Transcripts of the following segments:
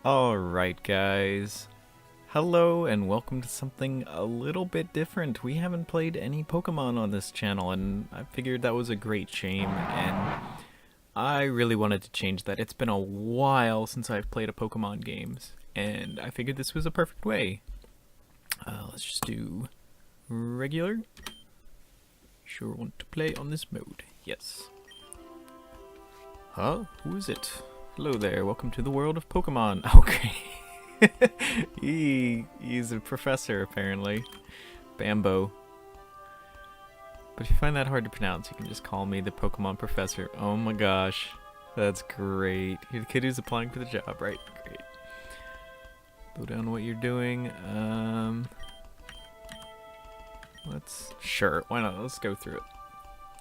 Alright guys, hello and welcome to something a little bit different. We haven't played any Pokemon on this channel and I figured that was a great shame and I really wanted to change that. It's been a while since I've played a Pokemon games and I figured this was a perfect way. Let's just do regular. Sure want to play on this mode. Yes. Huh? Who is it? Hello there, welcome to the world of Pokemon. Okay. He's a professor, apparently. Bambo. But if you find that hard to pronounce, you can just call me the Pokemon Professor. Oh my gosh. That's great. You're the kid who's applying for the job, right? Great. Go down what you're doing. Sure, why not? Let's go through it.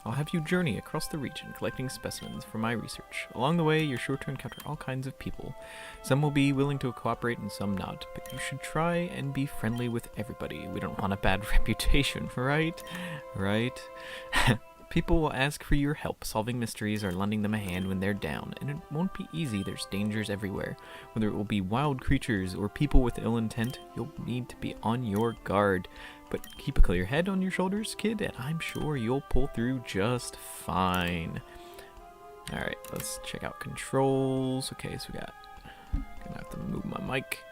I'll have you journey across the region collecting specimens for my research. Along the way, you're sure to encounter all kinds of people. Some will be willing to cooperate and some not, but you should try and be friendly with everybody. We don't want a bad reputation, right? Right? People will ask for your help solving mysteries or lending them a hand when they're down, and it won't be easy. There's dangers everywhere. Whether it will be wild creatures or people with ill intent, you'll need to be on your guard. But keep a clear head on your shoulders, kid, and I'm sure you'll pull through just fine. Alright, let's check out controls. Okay, so we got... Gonna have to move my mic.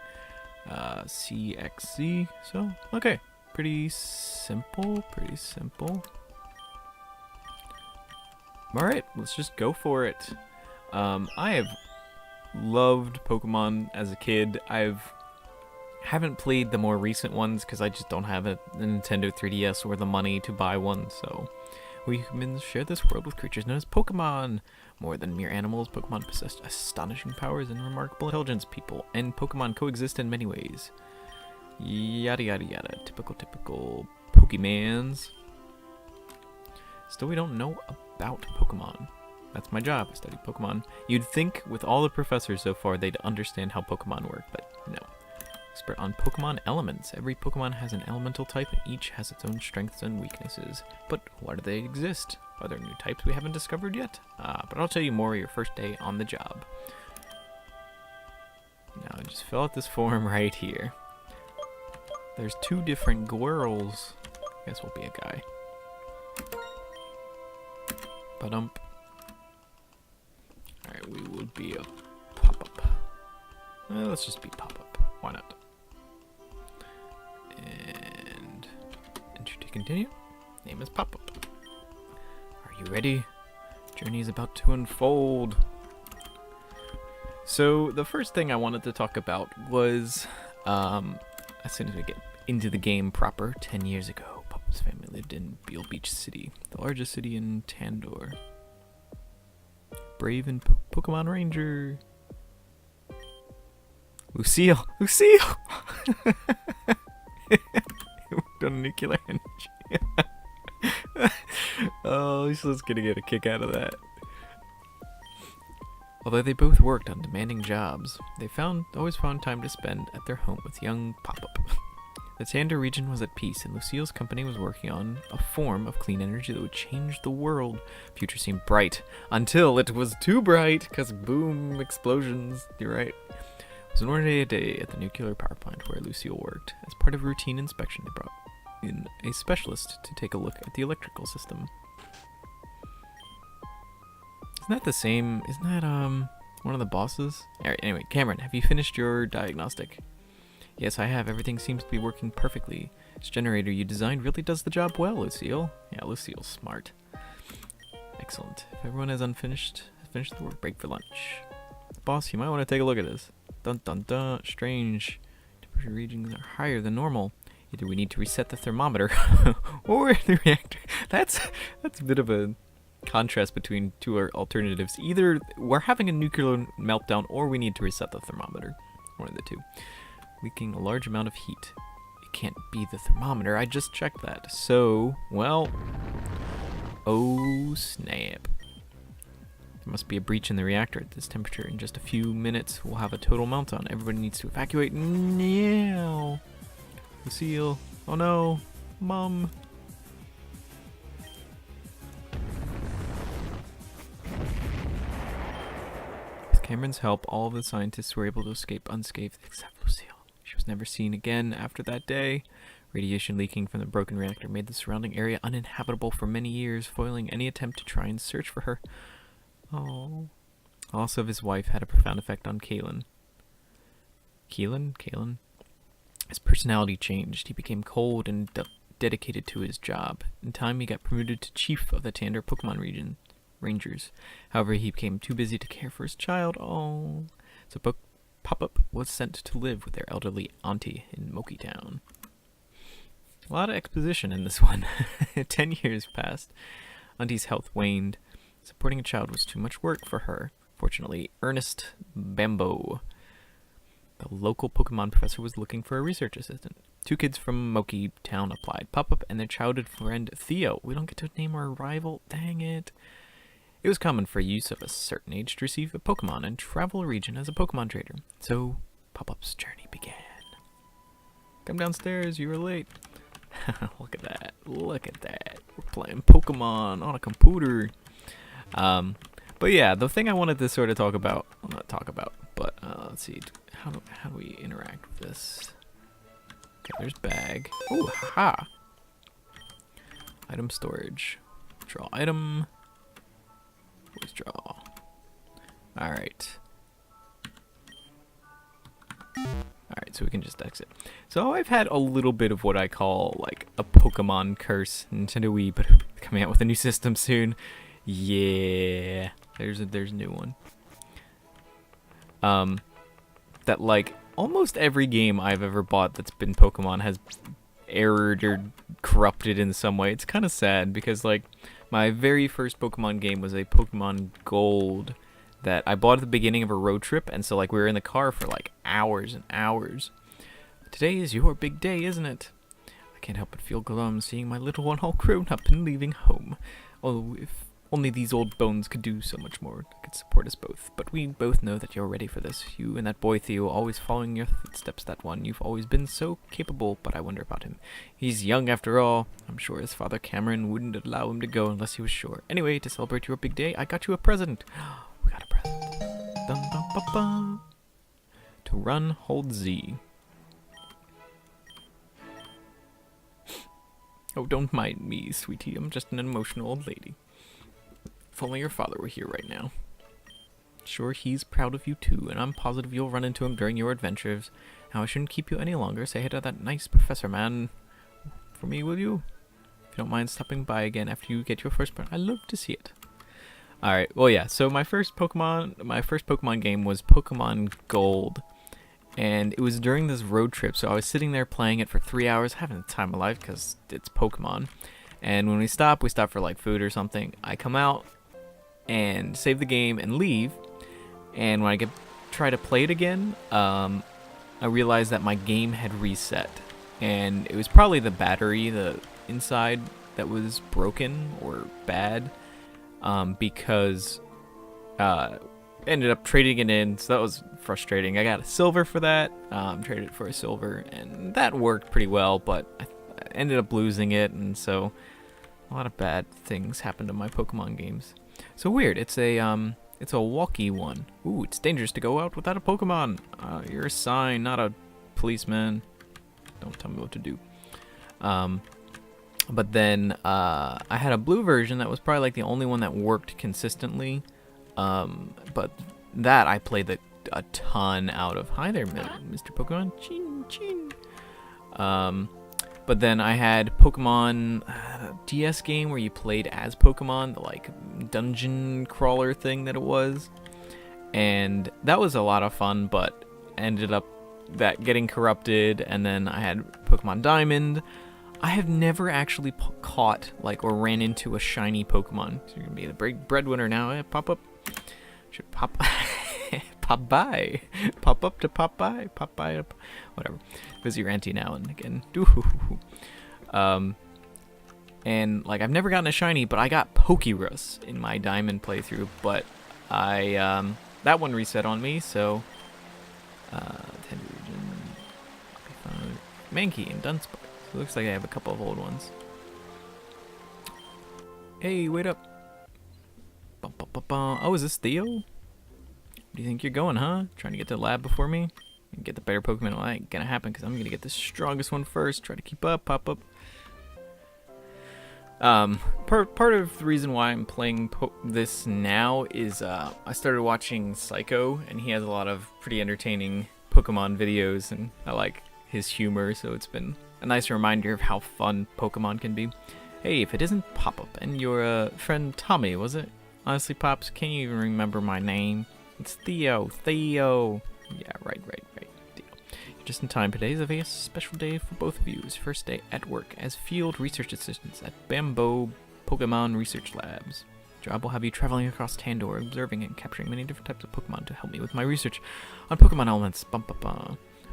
CXZ. So, okay. Pretty simple, pretty simple. Alright, let's just go for it. I have loved Pokemon as a kid. Haven't played the more recent ones because I just don't have a Nintendo 3DS or the money to buy one, so we humans share this world with creatures known as Pokemon. More than mere animals, Pokemon possess astonishing powers and remarkable intelligence. People and Pokemon coexist in many ways. Yada yada yada. Typical Pokemans. Still, we don't know about Pokemon. That's my job, I study Pokemon. You'd think with all the professors so far they'd understand how Pokemon work, but no. Expert on Pokemon elements. Every Pokemon has an elemental type and each has its own strengths and weaknesses. But why do they exist? Are there new types we haven't discovered yet? But I'll tell you more your first day on the job. Now just fill out this form right here. There's two different girls. I guess we'll be a guy. Ba-dump. Alright, we will be a pop-up. Let's just be pop-up. Why not? And enter to continue. Name is Popuptwo. Are you ready? Journey is about to unfold. So the first thing I wanted to talk about was, as soon as we get into the game proper, 10 years ago, Popup's family lived in Beale Beach City, the largest city in Tandor. Brave and Pokemon Ranger. Lucille! Lucille! Got a nuclear energy. Oh, Lucille's gonna get a kick out of that. Although they both worked on demanding jobs, they always found time to spend at their home with young Pop-Up. The Tandor region was at peace, and Lucille's company was working on a form of clean energy that would change the world. Future seemed bright, until it was too bright, because boom, explosions, you're right. It was an ordinary day at the nuclear power plant where Lucille worked. As part of a routine inspection, they brought in a specialist to take a look at the electrical system. Isn't that the same? Isn't that, one of the bosses? Alright, anyway, Cameron, have you finished your diagnostic? Yes, I have. Everything seems to be working perfectly. This generator you designed really does the job well, Lucille. Yeah, Lucille's smart. Excellent. If everyone has finished the work, break for lunch. Boss, you might want to take a look at this. Dun dun dun. Strange. Temperature readings are higher than normal. Either we need to reset the thermometer or the reactor. That's a bit of a contrast between two alternatives. Either we're having a nuclear meltdown or we need to reset the thermometer. One of the two. Leaking a large amount of heat. It can't be the thermometer. I just checked that. So, well, oh snap. There must be a breach in the reactor at this temperature. In just a few minutes, we'll have a total meltdown. Everybody needs to evacuate now. Lucille. Oh no. Mom. Cameron's help, all of the scientists were able to escape unscathed except Lucille. She was never seen again after that day. Radiation leaking from the broken reactor made the surrounding area uninhabitable for many years, foiling any attempt to try and search for her. Oh. The loss of his wife had a profound effect on Kalen. Kalen? His personality changed. He became cold and dedicated to his job. In time, he got promoted to chief of the Tander Pokemon Rangers. However, he became too busy to care for his child. Oh. So Pop-Up was sent to live with their elderly auntie in Moki Town. A lot of exposition in this one. 10 years passed. Auntie's health waned. Supporting a child was too much work for her. Fortunately, Ernest Bambo, the local Pokemon professor, was looking for a research assistant. 2 kids from Moki Town applied. Pop-Up and their childhood friend Theo. We don't get to name our rival. Dang it. It was common for youths of a certain age to receive a Pokemon and travel a region as a Pokemon trader. So, Pop-Up's journey began. Come downstairs, you were late. Look at that. Look at that. We're playing Pokemon on a computer. But yeah, the thing I wanted to sort of talk about, well, not talk about, but let's see, how do we interact with this? Okay, there's bag. Oh, haha. Item storage. Draw item. Always draw. Alright. Alright, so we can just exit. So I've had a little bit of what I call like a Pokemon curse. Nintendo Wii, but coming out with a new system soon. Yeah, there's a new one. That like almost every game I've ever bought that's been Pokemon has errored or corrupted in some way. It's kind of sad because like my very first Pokemon game was a Pokemon Gold that I bought at the beginning of a road trip, and so like we were in the car for like hours and hours. Today is your big day, isn't it? I can't help but feel glum seeing my little one all grown up and leaving home. Oh, if only these old bones could do so much more. They could support us both. But we both know that you're ready for this. You and that boy Theo, always following your footsteps, that one. You've always been so capable, but I wonder about him. He's young after all. I'm sure his father Cameron wouldn't allow him to go unless he was sure. Anyway, to celebrate your big day, I got you a present. We got a present. Dun, dun, ba, ba. To run, hold Z. Oh, don't mind me, sweetie. I'm just an emotional old lady. If only your father were here right now. Sure, he's proud of you too, and I'm positive you'll run into him during your adventures. Now, I shouldn't keep you any longer. Say hey to that nice professor man for me, will you? If you don't mind stopping by again after you get your first part, I'd love to see it. Alright, well yeah, so my first Pokemon game was Pokemon Gold. And it was during this road trip, so I was sitting there playing it for 3 hours, having the time of my life because it's Pokemon. And when we stop for like food or something. I come out and save the game and leave. And when I try to play it again, I realized that my game had reset. And it was probably the battery, the inside, that was broken or bad. Because ended up trading it in, so that was frustrating. I got a silver for that, traded it for a silver, and that worked pretty well, but I ended up losing it, and so a lot of bad things happened to my Pokemon games. So weird, it's a walkie one. Ooh, it's dangerous to go out without a Pokemon. You're a sign, not a policeman. Don't tell me what to do. But then I had a blue version that was probably like the only one that worked consistently. But that I played a ton out of. Hi there, Mr. Pokemon. Chin, chin. But then I had Pokemon DS game where you played as Pokemon, the like dungeon crawler thing that it was. And that was a lot of fun, but ended up that getting corrupted. And then I had Pokemon Diamond. I have never actually caught like or ran into a shiny Pokemon. So you're gonna be the breadwinner now. Pop up. Should pop pop by. Pop up to pop by. Pop by up. Whatever. Visit your auntie now and again. And like I've never gotten a shiny, but I got Pokerus in my Diamond playthrough, but I that one reset on me, so Mankey and Dunsparce. So it looks like I have a couple of old ones. Hey, wait up. Oh, is this Theo? do you think you're going, huh? Trying to get to the lab before me? And get the better Pokemon? Well, that ain't gonna happen because I'm gonna get the strongest one first. Try to keep up, pop up. Part of the reason why I'm playing this now is I started watching Psycho, and he has a lot of pretty entertaining Pokemon videos, and I like his humor, so it's been a nice reminder of how fun Pokemon can be. Hey, if it isn't Pop-Up and your friend Tommy, was it? Honestly, Pops, can't you even remember my name? It's Theo. Theo. Yeah, right. Theo. You're just in time. Today is a very special day for both of you. It's your first day at work as field research assistants at Bamboo Pokemon Research Labs. Job will have you traveling across Tandor, observing and capturing many different types of Pokemon to help me with my research on Pokemon elements.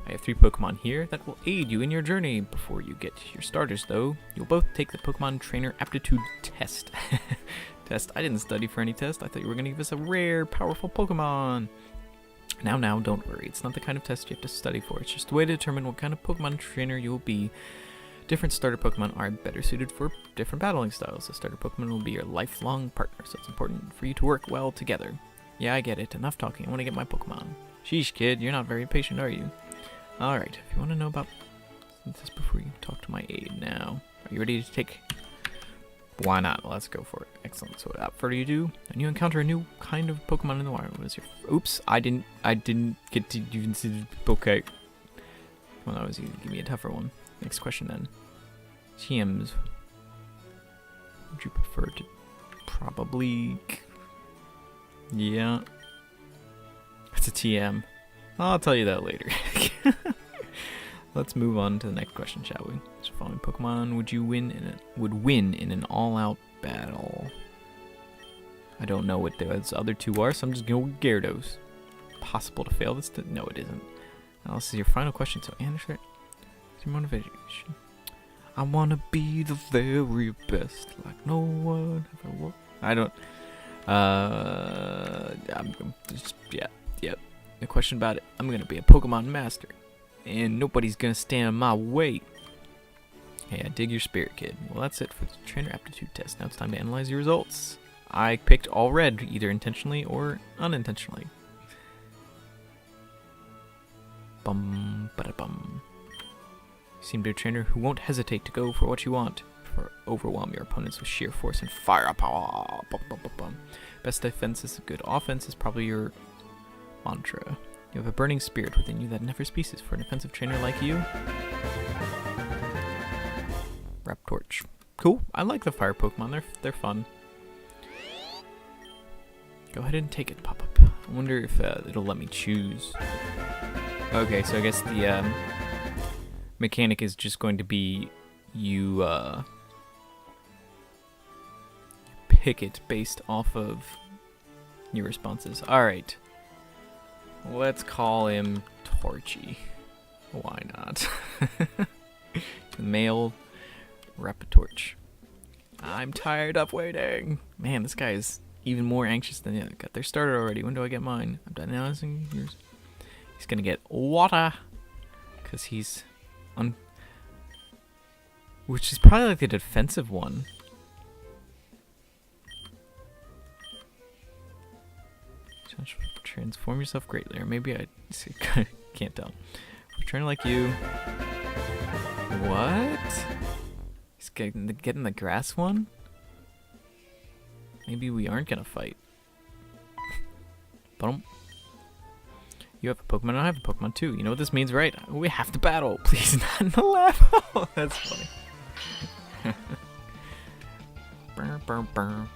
I have 3 Pokemon here that will aid you in your journey. Before you get your starters, though, you'll both take the Pokemon Trainer Aptitude Test. I didn't study for any test. I thought you were going to give us a rare, powerful Pokemon. Now, don't worry. It's not the kind of test you have to study for. It's just a way to determine what kind of Pokemon trainer you'll be. Different starter Pokemon are better suited for different battling styles. A starter Pokemon will be your lifelong partner, so it's important for you to work well together. Yeah, I get it. Enough talking. I want to get my Pokemon. Sheesh, kid. You're not very patient, are you? Alright, if you want to know about this before you talk to my aide now. Are you ready to take... Why not? Let's go for it. Excellent. So without further ado, and you encounter a new kind of Pokemon in the wild. What is your... Oops, I didn't get to even see the... Okay. Well, that was easy. Give me a tougher one. Next question then. TMs. Would you prefer to... Probably... Yeah. It's a TM. I'll tell you that later. Let's move on to the next question, shall we? So, following Pokemon would win in an all-out battle. I don't know what those other 2 are, so I'm just going with Gyarados. Possible to fail this? No, it isn't. Now, this is your final question, so answer it. What's your motivation? I wanna be the very best, like no one ever was. I don't. I'm just No question about it. I'm gonna be a Pokemon master, and nobody's gonna stand in my way. Hey, I dig your spirit, kid. Well, that's it for the trainer aptitude test. Now it's time to analyze your results. I picked all red, either intentionally or unintentionally. Bum, bada-bum. You seem to be a trainer who won't hesitate to go for what you want. Overwhelm your opponents with sheer force and firepower. Bum, bum, bum, bum. Best defense is a good offense is probably your mantra. You have a burning spirit within you that never ceases. For an offensive trainer like you. Raptorch. Cool. I like the fire Pokemon. They're fun. Go ahead and take it, Pop-Up. I wonder if it'll let me choose. Okay, so I guess the mechanic is just going to be you pick it based off of your responses. Alright. Let's call him Torchy. Why not? Male Rapitorch. I'm tired of waiting. Man, this guy is even more anxious than the other. Got their starter already. When do I get mine? I'm done analyzing yours. He's gonna get water. Because he's which is probably like the defensive one. Transform yourself greatly. Or maybe I can't tell. For a trainer like you. What? He's getting the grass one? Maybe we aren't gonna fight. Boom. You have a Pokemon, I have a Pokemon too. You know what this means, right? We have to battle. Please, not in the lab. Oh, that's funny. Burr, burr, burr.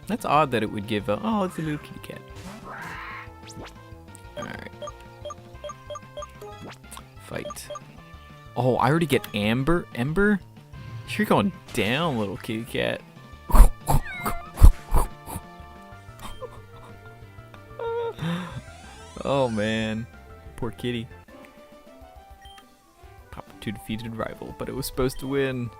That's odd that it would give a... Oh, it's a little kitty cat. Alright. Fight. Oh, I already get Amber? Ember? You're going down, little kitty cat. Oh, man. Poor kitty. Popuptwo defeated rival, but it was supposed to win.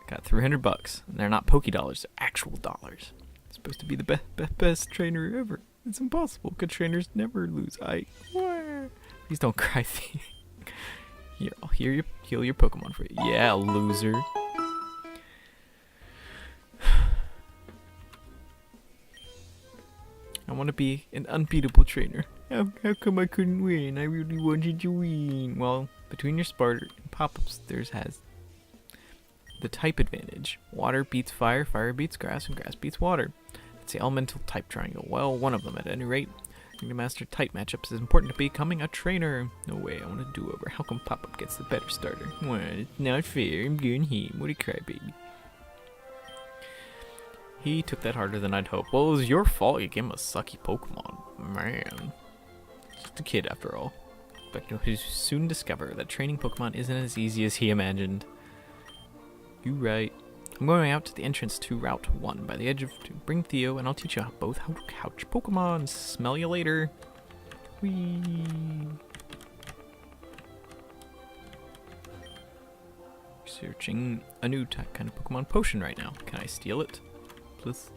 Got $300. And they're not Poké dollars, they're actual dollars. It's supposed to be the best trainer ever. It's impossible. Good trainers never lose. Please don't cry. Here, I'll heal your Pokemon for you. Yeah, loser. I want to be an unbeatable trainer. How come I couldn't win? I really wanted to win. Well, between your Sparta and pop-ups, there's the type advantage. Water beats fire, fire beats grass, and grass beats water. It's the elemental type triangle. Well, one of them at any rate. To master type matchups is important to becoming a trainer. No way, I want to do over. How come Pop-Up gets the better starter? Well, it's not fair. I'm going him. What a crybaby. He took that harder than I'd hoped. Well, it was your fault. You gave him a sucky Pokemon. Man. Just a kid after all. But he'll soon discover that training Pokemon isn't as easy as he imagined. You right. I'm going out to the entrance to Route 1 by the edge to bring Theo, and I'll teach you both how to couch Pokemon. Smell you later. Whee. Searching a new kind of Pokemon potion right now. Can I steal it? Please.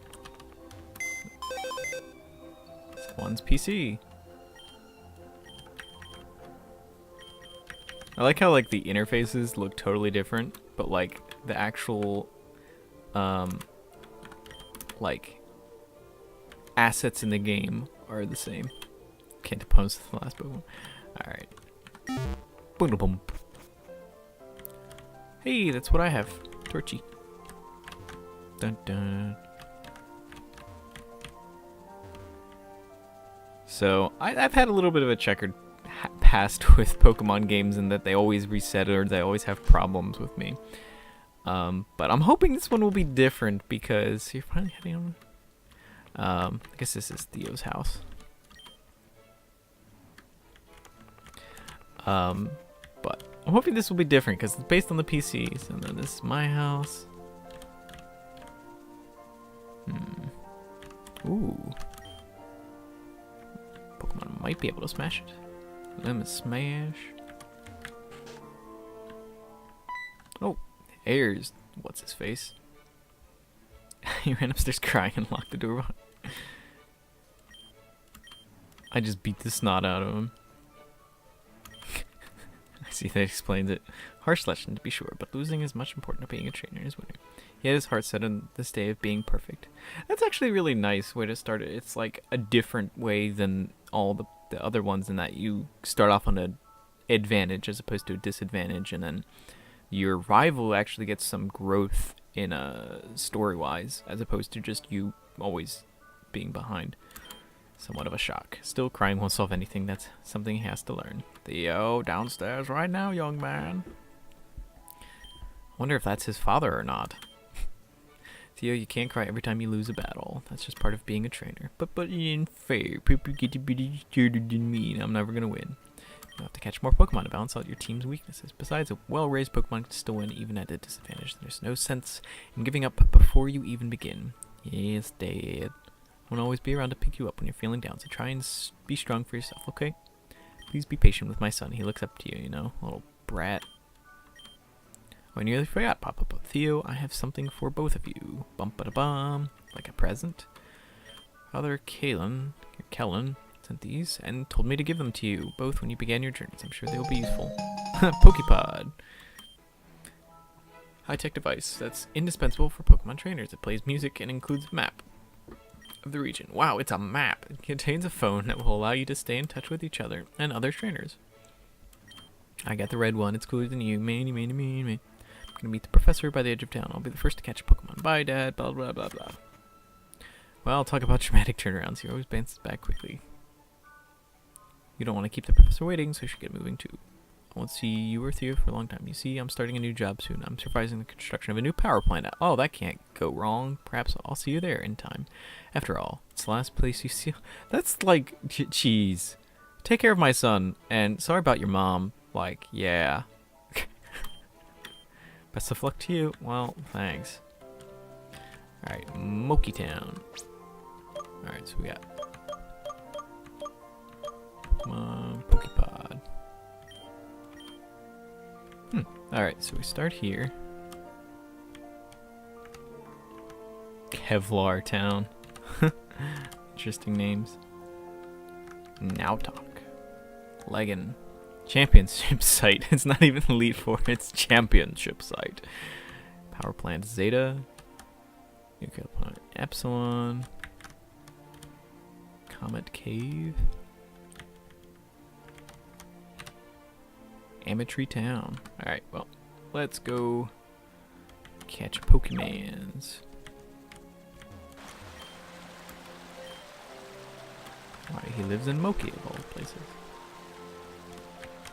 One's PC. I like how like the interfaces look totally different, but like the actual like assets in the game are the same. Can't oppose the last Pokemon. Alright. Boom boom. Hey, that's what I have. Torchy. Dun dun. So I've had a little bit of a checkered past with Pokemon games in that they always reset or they always have problems with me. But I'm hoping this one will be different because you're finally heading on. I guess this is Theo's house. But I'm hoping this will be different because it's based on the PCs. And then this is my house. Ooh. Pokemon might be able to smash it. Lemon smash. Oh, Ayers. What's his face? He ran upstairs crying and locked the door. I just beat the snot out of him. I see that explains it. Harsh lesson to be sure, but losing is much important to being a trainer as winner. He had his heart set on this day of being perfect. That's actually a really nice way to start it. It's like a different way than all the other ones in that you start off on an advantage as opposed to a disadvantage, and then your rival actually gets some growth in story-wise as opposed to just you always being behind. Somewhat of a shock. Still, crying won't solve anything. That's something he has to learn. Theo, downstairs right now, young man. Wonder if that's his father or not. Theo, you can't cry every time you lose a battle. That's just part of being a trainer. But it ain't fair. People get to be smarter than me, and I'm never gonna win. You'll have to catch more Pokemon to balance out your team's weaknesses. Besides, a well-raised Pokemon can still win even at a disadvantage. There's no sense in giving up before you even begin. Yes, Dad. I won't always be around to pick you up when you're feeling down, so try and be strong for yourself, okay? Please be patient with my son. He looks up to you, you know, little brat. Oh, I nearly forgot, Popuptwo. Theo, I have something for both of you. Bum-ba-da-bum. Like a present. Father Kellen sent these and told me to give them to you, both when you began your journeys. I'm sure they will be useful. Pokepod. High-tech device that's indispensable for Pokemon trainers. It plays music and includes a map of the region. Wow, it's a map. It contains a phone that will allow you to stay in touch with each other and other trainers. I got the red one. It's cooler than you. Man. I'm gonna meet the professor by the edge of town. I'll be the first to catch a Pokemon. Bye, Dad. Blah, blah, blah, blah. Well, talk about dramatic turnarounds. He always bounces back quickly. You don't want to keep the professor waiting, so you should get moving too. I won't see you or Theo for a long time. You see, I'm starting a new job soon. I'm supervising the construction of a new power plant. Oh, that can't go wrong. Perhaps I'll see you there in time. After all, it's the last place you see. That's like, jeez. Take care of my son, and sorry about your mom. Like, yeah. Best of luck to you. Well, thanks. Alright, Moki Town. Alright, so we got Pokemon Pokepod. Alright, so we start here. Kevlar Town. Interesting names. Nowtok. Legan. Championship site. It's not even Elite Four, it's championship site. Power plant Zeta. Nuclear plant Epsilon. Comet Cave. Ametry Town. Alright, well, let's go catch Pokemans. Why, he lives in Moki of all places.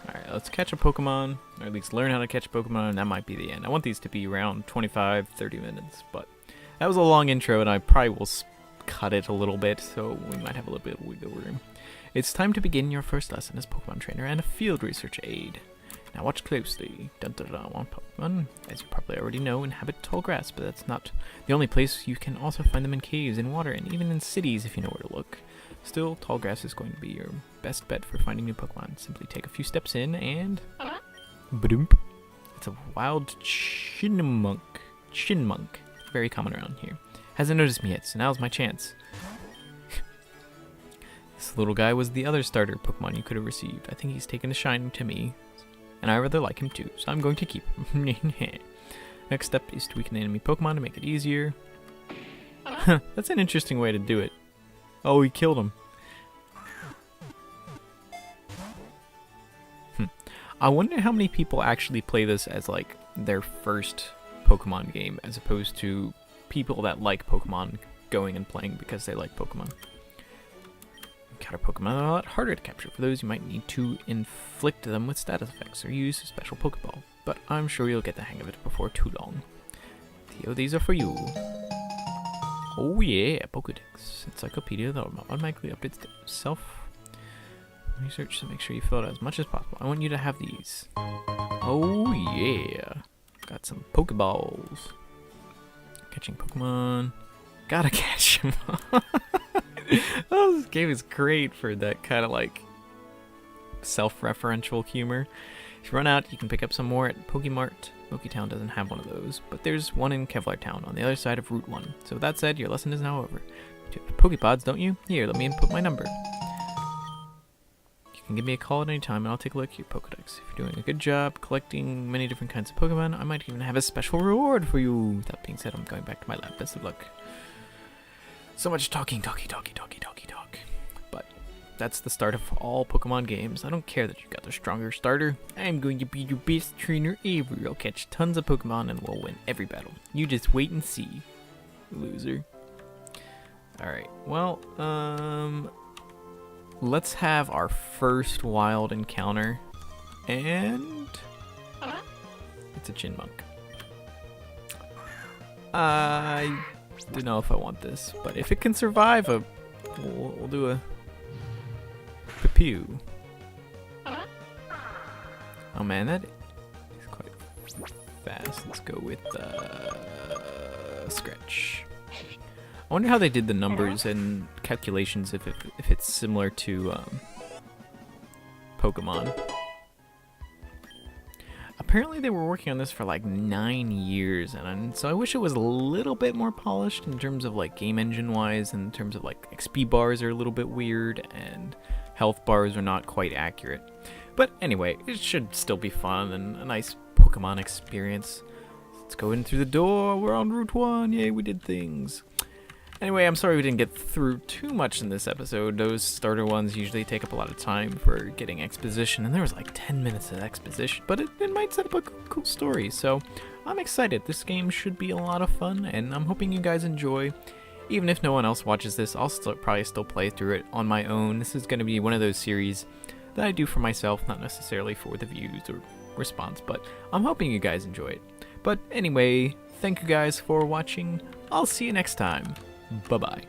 Alright, let's catch a Pokemon, or at least learn how to catch Pokemon, and that might be the end. I want these to be around 25-30 minutes, but that was a long intro, and I probably will cut it a little bit, so we might have a little bit of wiggle room. It's time to begin your first lesson as Pokemon trainer and a field research aide. Now watch closely. Dun dun dun. One Pokemon, as you probably already know, inhabit tall grass, but that's not the only place. You can also find them in caves, in water, and even in cities if you know where to look. Still, tall grass is going to be your best bet for finding new Pokemon. Simply take a few steps in and... Ba-doomp. It's a wild Chinmunk. Very common around here. Hasn't noticed me yet, so now's my chance. This little guy was the other starter Pokemon you could have received. I think he's taken a shine to me, and I rather like him too, so I'm going to keep him. Next step is to weaken enemy Pokemon to make it easier. That's an interesting way to do it. Oh, he killed him. I wonder how many people actually play this as like their first Pokemon game, as opposed to people that like Pokemon going and playing because they like Pokemon. Counter Pokemon are a lot harder to capture. For those, you might need to inflict them with status effects or use a special Pokeball, but I'm sure you'll get the hang of it before too long. Theo, these are for you. Oh yeah, Pokedex. Encyclopedia that automatically updates itself. Research to make sure you fill it as much as possible. I want you to have these. Oh yeah. Got some Pokeballs. Catching Pokemon. Gotta catch them. Oh, this game is great for that kind of like self-referential humor. If you run out, you can pick up some more at Pokemart. Moki-town doesn't have one of those, but there's one in Kevlar Town on the other side of Route 1. So with that said, your lesson is now over. You have Pokepods, don't you? Here, let me input my number. You can give me a call at any time and I'll take a look at your Pokedex. If you're doing a good job collecting many different kinds of Pokemon, I might even have a special reward for you. That being said, I'm going back to my lab. Best of luck. So much talking. But that's the start of all Pokemon games. I don't care that you got the stronger starter. I'm going to be your best trainer ever. I'll catch tons of Pokemon and we'll win every battle. You just wait and see, loser. Alright, well, let's have our first wild encounter. And it's a Chinmunk. I don't know if I want this, but if it can survive we'll do a Pew. Oh man, that is quite fast. Let's go with Scratch. I wonder how they did the numbers and calculations if it's similar to Pokemon. Apparently they were working on this for like 9 years, and so I wish it was a little bit more polished in terms of like game engine wise, in terms of like XP bars are a little bit weird and health bars are not quite accurate. But anyway, it should still be fun and a nice Pokemon experience. Let's go in through the door. We're on Route 1. Yay, we did things. Anyway, I'm sorry we didn't get through too much in this episode. Those starter ones usually take up a lot of time for getting exposition, and there was like 10 minutes of exposition, but it might set up a cool story, so I'm excited. This game should be a lot of fun, and I'm hoping you guys enjoy. Even if no one else watches this, I'll probably still play through it on my own. This is going to be one of those series that I do for myself, not necessarily for the views or response, but I'm hoping you guys enjoy it. But anyway, thank you guys for watching. I'll see you next time. Bye-bye.